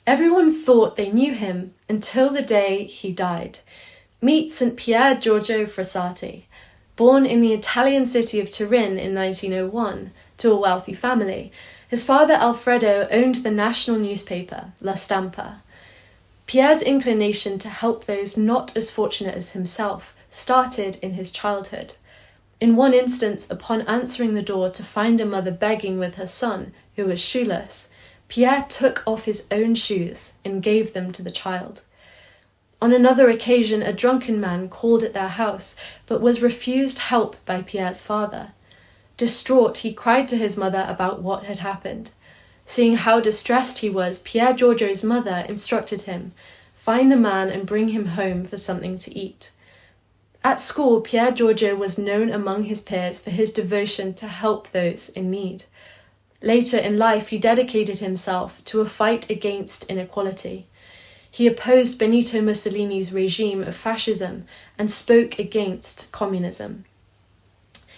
Everyone thought they knew him until the day he died. Meet St. Pier Giorgio Frassati. Born in the Italian city of Turin in 1901 to a wealthy family, his father Alfredo owned the national newspaper, La Stampa. Pierre's inclination to help those not as fortunate as himself started in his childhood. In one instance, upon answering the door to find a mother begging with her son, who was shoeless, Pierre took off his own shoes and gave them to the child. On another occasion, a drunken man called at their house, but was refused help by Pierre's father. Distraught, he cried to his mother about what had happened. Seeing how distressed he was, Pier Giorgio's mother instructed him, "Find the man and bring him home for something to eat." At school, Pier Giorgio was known among his peers for his devotion to help those in need. Later in life, he dedicated himself to a fight against inequality. He opposed Benito Mussolini's regime of fascism and spoke against communism.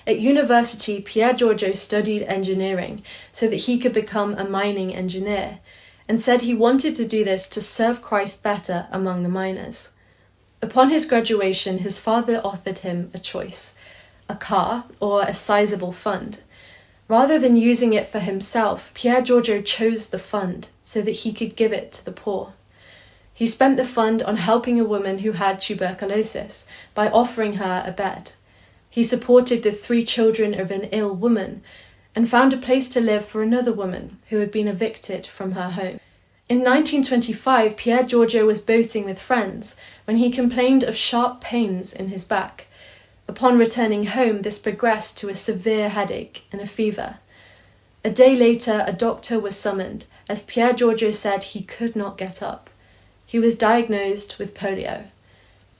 At university, Pier Giorgio studied engineering so that he could become a mining engineer, and said he wanted to do this to serve Christ better among the miners. Upon his graduation, his father offered him a choice, a car or a sizable fund. Rather than using it for himself, Pier Giorgio chose the fund so that he could give it to the poor. He spent the fund on helping a woman who had tuberculosis by offering her a bed. He supported the 3 children of an ill woman and found a place to live for another woman who had been evicted from her home. In 1925, Pier Giorgio was boating with friends when he complained of sharp pains in his back. Upon returning home, this progressed to a severe headache and a fever. A day later, a doctor was summoned, as Pier Giorgio said he could not get up. He was diagnosed with polio.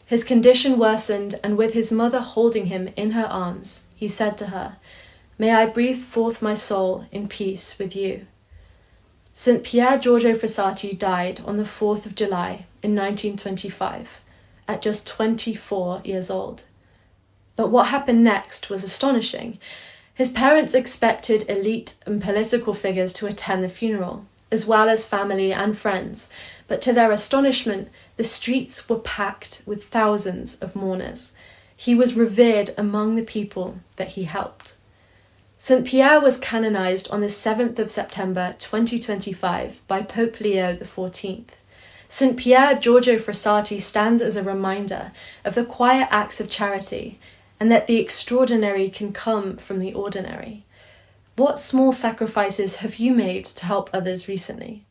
His condition worsened, and with his mother holding him in her arms, he said to her, "May I breathe forth my soul in peace with you." St. Pier Giorgio Frassati died on the 4th of July in 1925, at just 24 years old. But what happened next was astonishing. His parents expected elite and political figures to attend the funeral, as well as family and friends, but to their astonishment, the streets were packed with thousands of mourners. He was revered among the people that he helped. St. Pierre was canonized on the 7th of September 2025 by Pope Leo XIV. St. Pier Giorgio Frassati stands as a reminder of the quiet acts of charity and that the extraordinary can come from the ordinary. What small sacrifices have you made to help others recently?